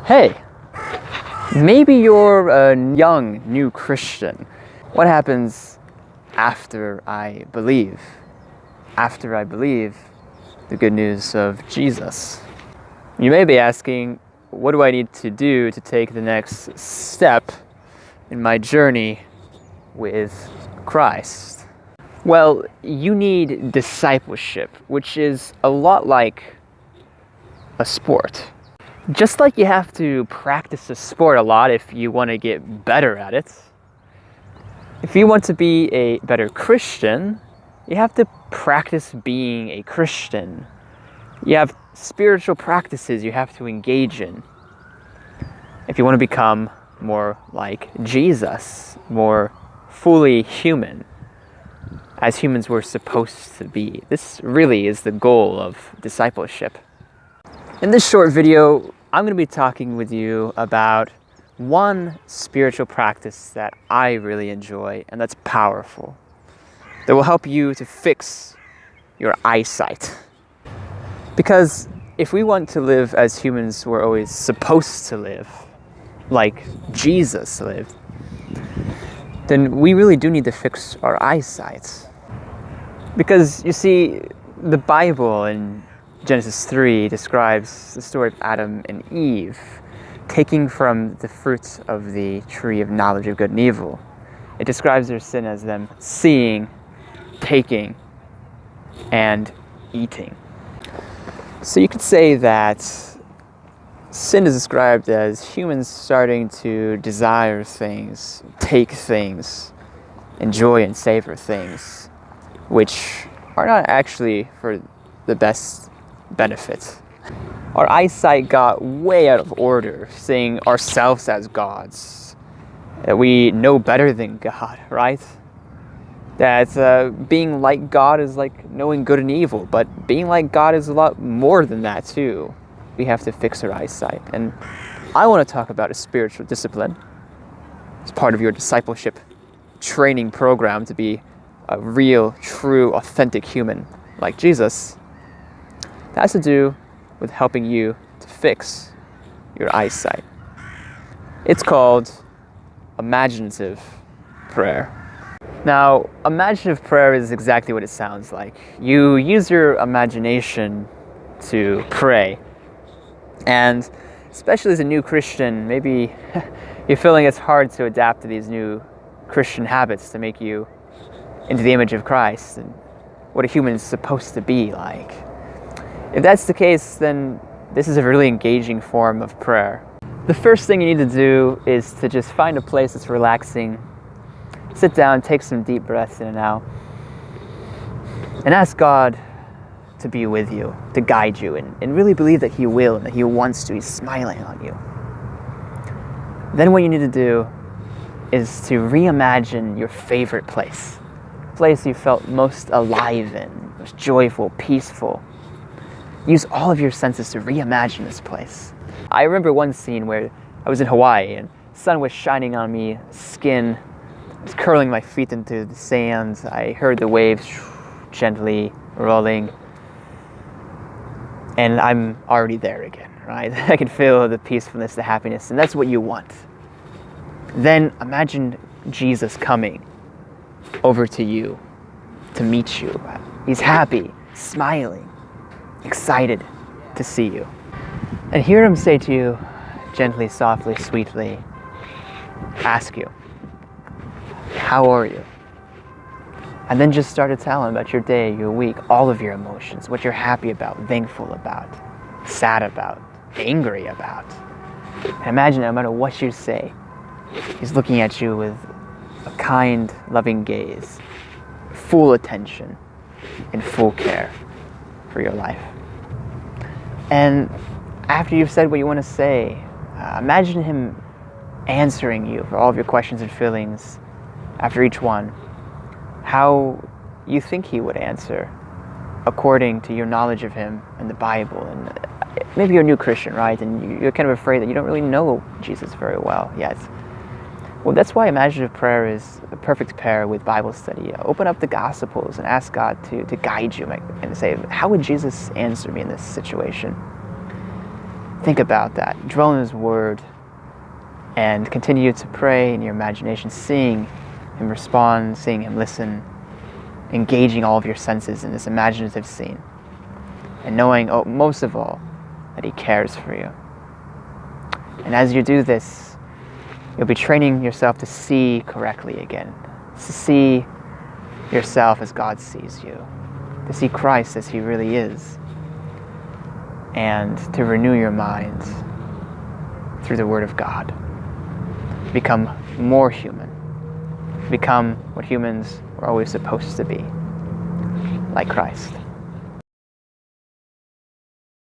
Hey, maybe you're a young, new Christian. What happens after I believe? After I believe the good news of Jesus. You may be asking, what do I need to do to take the next step in my journey with Christ? Well, you need discipleship, which is a lot like a sport. Just like you have to practice a sport a lot if you want to get better at it, if you want to be a better Christian, you have to practice being a Christian. You have spiritual practices you have to engage in. If you want to become more like Jesus, more fully human, as humans were supposed to be. This really is the goal of discipleship. In this short video, I'm going to be talking with you about one spiritual practice that I really enjoy and that's powerful, that will help you to fix your eyesight. Because if we want to live as humans were always supposed to live, like Jesus lived, then we really do need to fix our eyesight. Because you see, the Bible in Genesis 3 describes the story of Adam and Eve taking from the fruits of the tree of knowledge of good and evil. It describes their sin as them seeing, taking, and eating. So you could say that sin is described as humans starting to desire things, take things, enjoy and savor things, which are not actually for the best benefit. Our eyesight got way out of order, seeing ourselves as gods. That we know better than God, right? That being like God is like knowing good and evil, but being like God is a lot more than that too. We have to fix our eyesight. And I want to talk about a spiritual discipline as part of your discipleship training program to be a real, true, authentic human like Jesus. That has to do with helping you to fix your eyesight. It's called imaginative prayer. Now, imaginative prayer is exactly what it sounds like. You use your imagination to pray. And especially as a new Christian, maybe you're feeling it's hard to adapt to these new Christian habits to make you into the image of Christ and what a human is supposed to be like. If that's the case, then this is a really engaging form of prayer. The first thing you need to do is to just find a place that's relaxing. Sit down, take some deep breaths in and out, and ask God to be with you, to guide you, and really believe that He will and that He wants to. He's smiling on you. Then what you need to do is to reimagine your favorite place you felt most alive in, most joyful, peaceful. Use all of your senses to reimagine this place. I remember one scene where I was in Hawaii and the sun was shining on me, skin was curling my feet into the sand. I heard the waves gently rolling. And I'm already there again, right? I can feel the peacefulness, the happiness, and that's what you want. Then imagine Jesus coming over to you to meet you. He's happy, smiling, excited to see you. And hear Him say to you, gently, softly, sweetly, ask you, how are you? And then just start to tell Him about your day, your week, all of your emotions, what you're happy about, thankful about, sad about, angry about. And imagine no matter what you say, He's looking at you with a kind, loving gaze, full attention, and full care for your life. And after you've said what you want to say, imagine Him answering you for all of your questions and feelings after each one, how you think He would answer according to your knowledge of Him and the Bible. And maybe you're a new Christian, right? And you're kind of afraid that you don't really know Jesus very well yet. Well, that's why imaginative prayer is a perfect pair with Bible study. Open up the Gospels and ask God to guide you and say, how would Jesus answer me in this situation? Think about that. Dwell in His Word and continue to pray in your imagination, seeing Him respond, seeing Him listen, engaging all of your senses in this imaginative scene, and knowing, most of all, that He cares for you. And as you do this, you'll be training yourself to see correctly again, to see yourself as God sees you, to see Christ as He really is, and to renew your mind through the Word of God. Become more human. Become what humans were always supposed to be, like Christ.